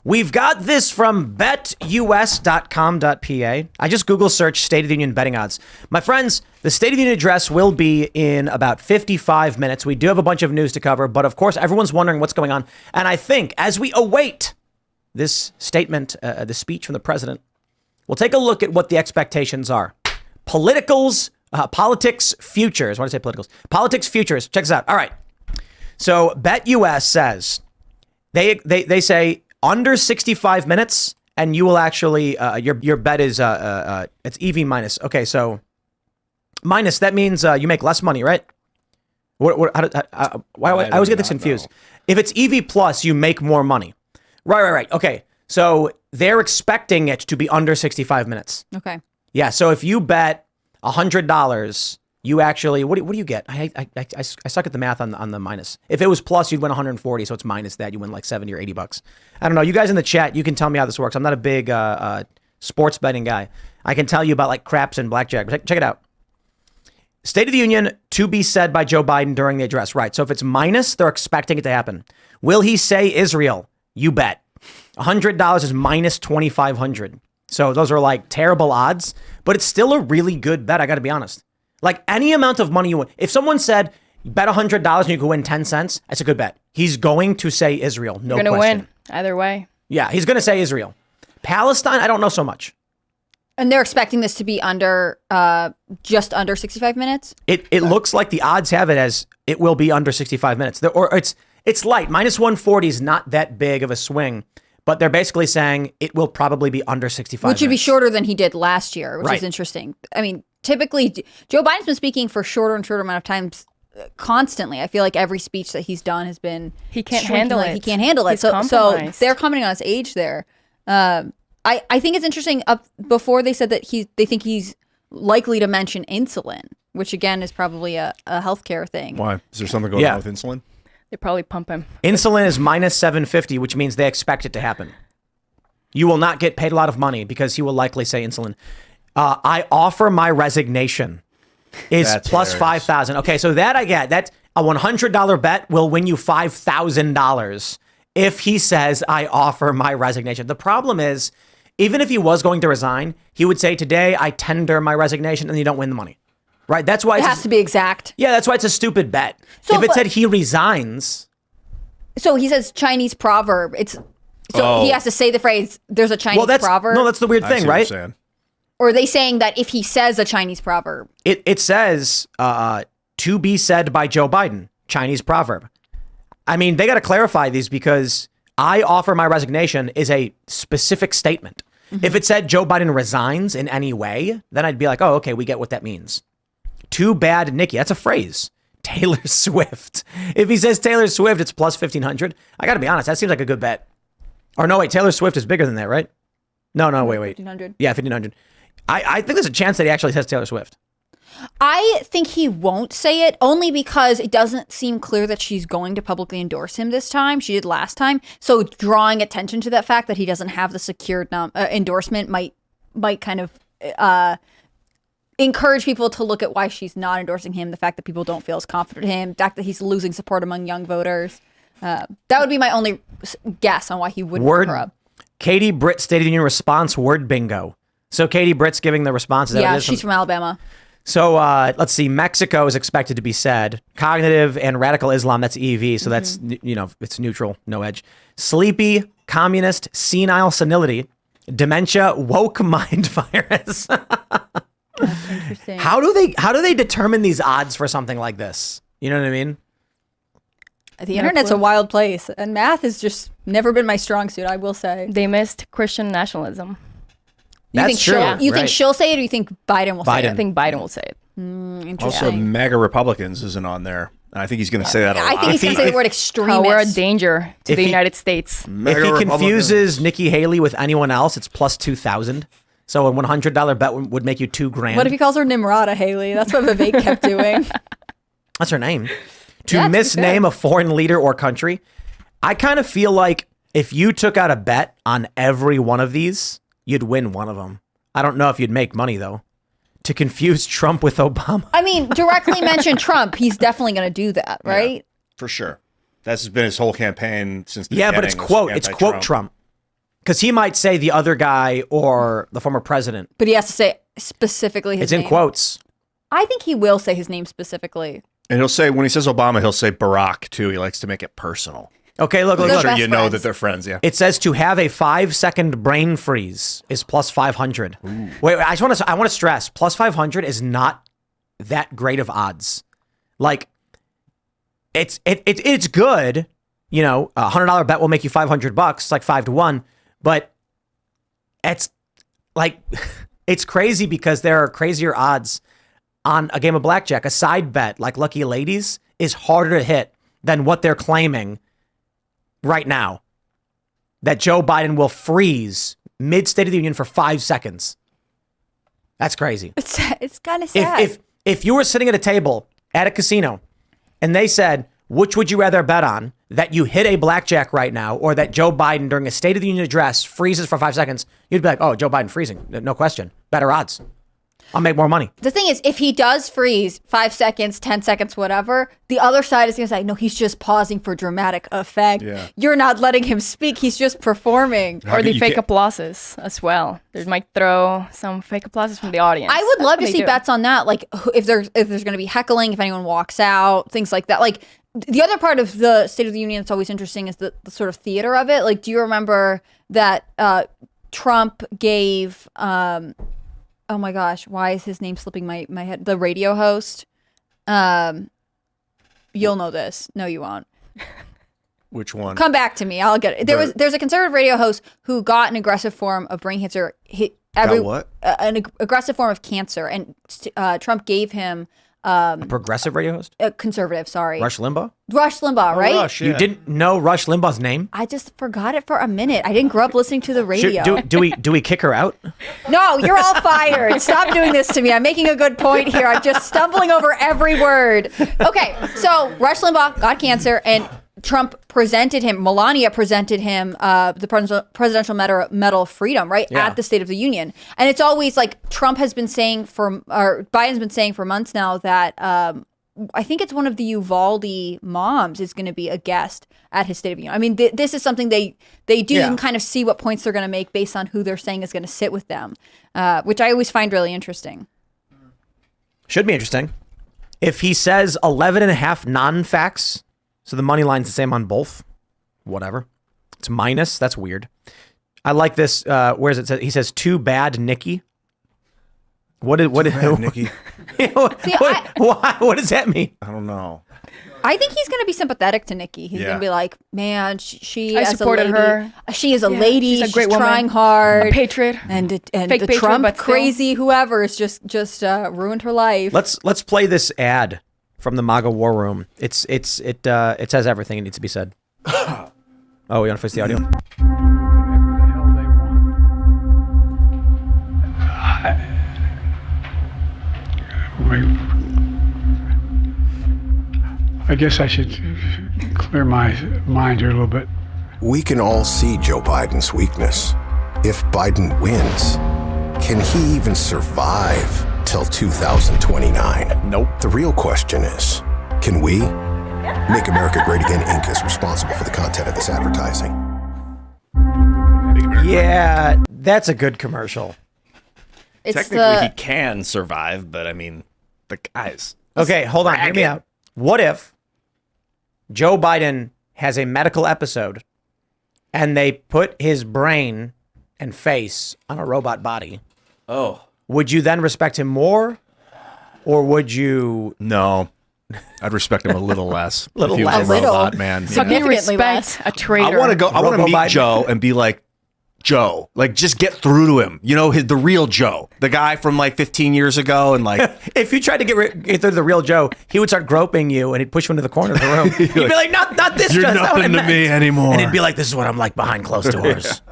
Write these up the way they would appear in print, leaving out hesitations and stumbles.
We've got this from betus.com.pa. I just Google search State of the Union betting odds. My friends, the State of the Union address will be in about 55 minutes. We do have a bunch of news to cover, but of course, everyone's wondering what's going on. And I think as we await this statement, the speech from the president, we'll take a look at what the expectations are. Politics futures. Why did I say politicals? Politics futures. Check this out. All right. So BetUS says they say under 65 minutes, and you will actually your bet is it's EV minus. Okay, so minus, that means you make less money, right? Why I always get this confused. If it's EV plus, you make more money. Right. Okay, so they're expecting it to be under 65 minutes. Okay. Yeah. So if you bet $100, you actually what do you get? I suck at the math on the minus. If it was plus, you'd win 140. So it's minus that, you win like 70 or 80 bucks. I don't know. You guys in the chat, you can tell me how this works. I'm not a big sports betting guy. I can tell you about like craps and blackjack. Check it out. State of the Union to be said by Joe Biden during the address. Right. So if it's minus, they're expecting it to happen. Will he say Israel? You bet. $100 is minus 2,500. So those are like terrible odds, but it's still a really good bet. I got to be honest. Like any amount of money you win. If someone said bet $100 and you could win 10 cents, that's a good bet. He's going to say Israel. No question. You're going to win either way. Yeah, he's going to say Israel. Palestine, I don't know so much. And they're expecting this to be under, just under 65 minutes? It looks like the odds have it as it will be under 65 minutes. Or it's light. Minus 140 is not that big of a swing. But they're basically saying it will probably be under 65 minutes. Which would be shorter than he did last year, which right. is interesting. I mean, typically, Joe Biden's been speaking for shorter and shorter amount of times constantly. I feel like every speech that he's done has been... He can't handle it. He can't handle it. So they're commenting on his age there. I think it's interesting, before they said that they think he's likely to mention insulin, which again is probably a healthcare thing. Why? Is there something going on with insulin? They probably pump him. Insulin is minus 750, which means they expect it to happen. You will not get paid a lot of money because he will likely say insulin. I offer my resignation is that's plus 5,000. Okay, so that I get. That's a $100 bet will win you $5,000 if he says I offer my resignation. The problem is, even if he was going to resign, he would say today I tender my resignation, and you don't win the money. Right, that's why it has to be exact. Yeah, that's why it's a stupid bet. So, if it said he resigns, so he says Chinese proverb. He has to say the phrase. There's a Chinese proverb. No, that's the weird thing, right? Or are they saying that if he says a Chinese proverb, it says to be said by Joe Biden, Chinese proverb. I mean, they got to clarify these because I offer my resignation is a specific statement. Mm-hmm. If it said Joe Biden resigns in any way, then I'd be like, oh, okay, we get what that means. Too bad, Nikki. That's a phrase. Taylor Swift. If he says Taylor Swift, it's plus 1,500. I got to be honest. That seems like a good bet. Or no, wait. Taylor Swift is bigger than that, right? No, wait. 1,500. Yeah, 1,500. I think there's a chance that he actually says Taylor Swift. I think he won't say it only because it doesn't seem clear that she's going to publicly endorse him this time. She did last time. So drawing attention to that fact that he doesn't have the secured endorsement might kind of encourage people to look at why she's not endorsing him, the fact that people don't feel as confident in him, the fact that he's losing support among young voters. That would be my only guess on why he wouldn't bring her up. Katie Britt State of the Union response word bingo. So Katie Britt's giving the response. Yeah, she's from Alabama. So let's see. Mexico is expected to be said. Cognitive and radical Islam, that's EV. So that's, it's neutral, no edge. Sleepy, communist, senile senility, dementia, woke mind virus. That's interesting. How do they determine these odds for something like this? You know what I mean? The internet's a wild place, and math has just never been my strong suit, I will say. They missed Christian nationalism. That's true. You think she'll say it, or you think Biden will say it? I think Biden will say it. Interesting. Also, MAGA Republicans isn't on there. And I think he's going to say that a lot. I think he's going to say the word extremist. We're a danger to the United States. If he confuses Nikki Haley with anyone else, it's plus 2,000. So a $100 bet would make you $2,000. What if he calls her Nimrata Haley? That's what Vivek kept doing. That's her name. To misname a foreign leader or country. I kind of feel like if you took out a bet on every one of these, you'd win one of them. I don't know if you'd make money, though. To confuse Trump with Obama. I mean, directly mention Trump. He's definitely going to do that, right? Yeah, for sure. That's been his whole campaign since the beginning. Yeah, but it's quote Trump. Because he might say the other guy or the former president. But he has to say specifically his name. It's in quotes. I think he will say his name specifically. And he'll say, when he says Obama, he'll say Barack, too. He likes to make it personal. Okay, look. They're Sure, best you know friends. that they're friends, yeah. It says to have a 5-second brain freeze is plus 500. Wait, I want to stress, plus 500 is not that great of odds. Like, it's good. You know, a $100 bet will make you $500. It's like 5 to 1. But it's like, it's crazy because there are crazier odds on a game of blackjack. A side bet like Lucky Ladies is harder to hit than what they're claiming right now, that Joe Biden will freeze mid-State of the Union for 5 seconds. That's crazy. It's kind of sad. If you were sitting at a table at a casino and they said, which would you rather bet on, that you hit a blackjack right now or that Joe Biden during a State of the Union address freezes for 5 seconds, you'd be like, oh, Joe Biden freezing. No question. Better odds. I'll make more money. The thing is, if he does freeze 5 seconds, 10 seconds, whatever, the other side is going to say, no, he's just pausing for dramatic effect. Yeah. You're not letting him speak. He's just performing. Or the You fake can't- applauses as well. They might throw some fake applauses from the audience. I would That's love what to they see do. bets on that. Like if there's going to be heckling, if anyone walks out, things like that. Like the other part of the State of the Union that's always interesting is the sort of theater of it. Like, do you remember that Trump gave, oh my gosh, why is his name slipping my head? The radio host. You'll know this. No, you won't. Which one? Come back to me. I'll get it. There's a conservative radio host who got an aggressive form of brain cancer. What? An aggressive form of cancer, and Trump gave him A progressive radio host? a conservative. Sorry, Rush Limbaugh? Rush Limbaugh, right? Rush, yeah. You didn't know Rush Limbaugh's name? I just forgot it for a minute. I didn't grow up listening to the radio. Do we kick her out? No, you're all fired. Stop doing this to me. I'm making a good point here. I'm just stumbling over every word. Okay, so Rush Limbaugh got cancer, and Trump presented him, Melania presented him the Presidential Medal of Freedom, right, Yeah. at the State of the Union. And it's always like Biden's been saying for months now that I think it's one of the Uvalde moms is going to be a guest at his State of the Union. I mean, this is something they do. You can kind of see what points they're going to make based on who they're saying is going to sit with them, which I always find really interesting. Should be interesting. If he says 11 and a half non-facts, so the money line's the same on both, whatever. It's minus. That's weird. I like this. Where is it? He says, too bad, Nikki. What Nikki. what does that mean? I don't know. I think he's going to be sympathetic to Nikki. He's Yeah. going to be like, man, she I as a supported lady, her. she is a Yeah, lady. she's a great she's woman. trying hard. A patriot. And Fake the patriot, Trump but still. crazy whoever has just ruined her life. Let's play this ad from the MAGA War Room. It says everything it needs to be said. Oh, you want to fix the audio? I guess I should clear my mind here a little bit. We can all see Joe Biden's weakness. If Biden wins, can he even survive till 2029? Nope. The real question is, can we? Make America Great Again Inc. is responsible for the content of this advertising. Yeah, that's a good commercial. It's Technically, he can survive, but I mean, the guys. Okay, hold on. Hear me out. What if Joe Biden has a medical episode and they put his brain and face on a robot body? Oh. Would you then respect him more, or would you? No. I'd respect him a little less. Little if he was less. a A little. robot, man. So you can know? you Significantly respect a traitor? I want to Robo meet Biden. Joe and be like, Joe, like just get through to him. You know, the real Joe, the guy from like 15 years ago, and like, If you tried to get through the real Joe, he would start groping you and he'd push you into the corner of the room. He'd be like, not this. you're Joe, that's not what I nothing to meant." me anymore. And he'd be like, this is what I'm like behind closed doors.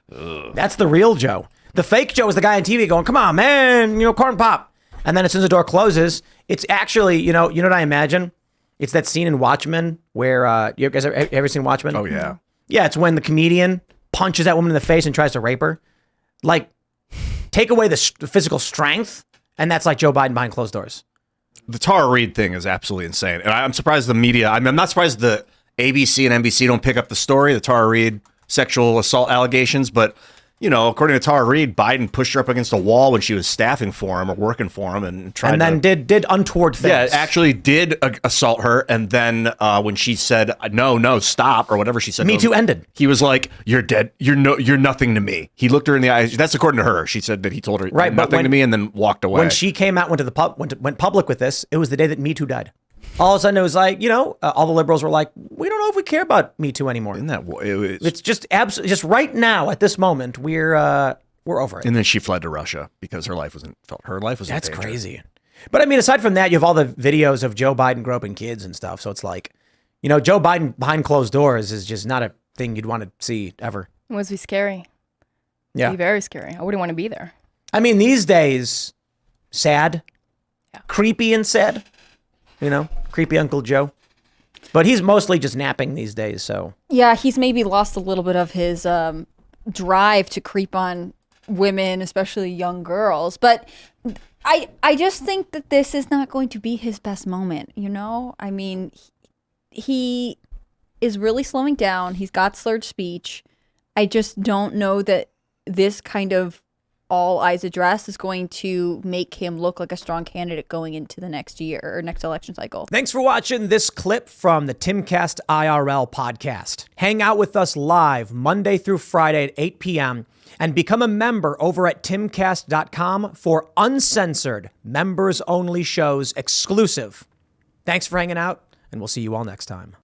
That's the real Joe. The fake Joe is the guy on TV going, come on, man, corn pop. And then as soon as the door closes, it's actually, you know what I imagine? It's that scene in Watchmen where, you guys ever seen Watchmen? Oh yeah. Yeah, it's when the comedian punches that woman in the face and tries to rape her. Like, take away the physical strength, and that's like Joe Biden behind closed doors. The Tara Reid thing is absolutely insane. And I'm surprised the media, I'm not surprised the ABC and NBC don't pick up the story. The Tara Reid sexual assault allegations, but you know, according to Tara Reid, Biden pushed her up against a wall when she was staffing for him or working for him, and tried and then did untoward things. Yeah, actually did assault her, and then when she said no, stop, or whatever she said, Me Too ended. He was like, "You're dead. You're nothing to me." He looked her in the eyes. That's according to her. She said that he told her Right, but nothing to me, and then walked away. When she came out, went public with this, it was the day that Me Too died. All of a sudden, it was like, all the liberals were like, we don't know if we care about Me Too anymore. Isn't that it's just absolutely just right now at this moment we're over it. And then she fled to Russia because her life was in That's danger. crazy. But I mean, aside from that, you have all the videos of Joe Biden groping kids and stuff. So it's like, Joe Biden behind closed doors is just not a thing you'd want to see ever. It must be scary. Yeah. It'd be very scary. I wouldn't want to be there. I mean, these days, sad, creepy and sad, creepy Uncle Joe. But he's mostly just napping these days. So Yeah, he's maybe lost a little bit of his drive to creep on women, especially young girls. But I just think that this is not going to be his best moment, I mean, he is really slowing down. He's got slurred speech. I just don't know that this kind of all eyes address is going to make him look like a strong candidate going into the next year or next election cycle. thanks for watching this clip from the Timcast IRL podcast. Hang out with us live Monday through Friday at 8 p.m. and become a member over at timcast.com for uncensored, members-only shows exclusive. Thanks for hanging out, and we'll see you all next time.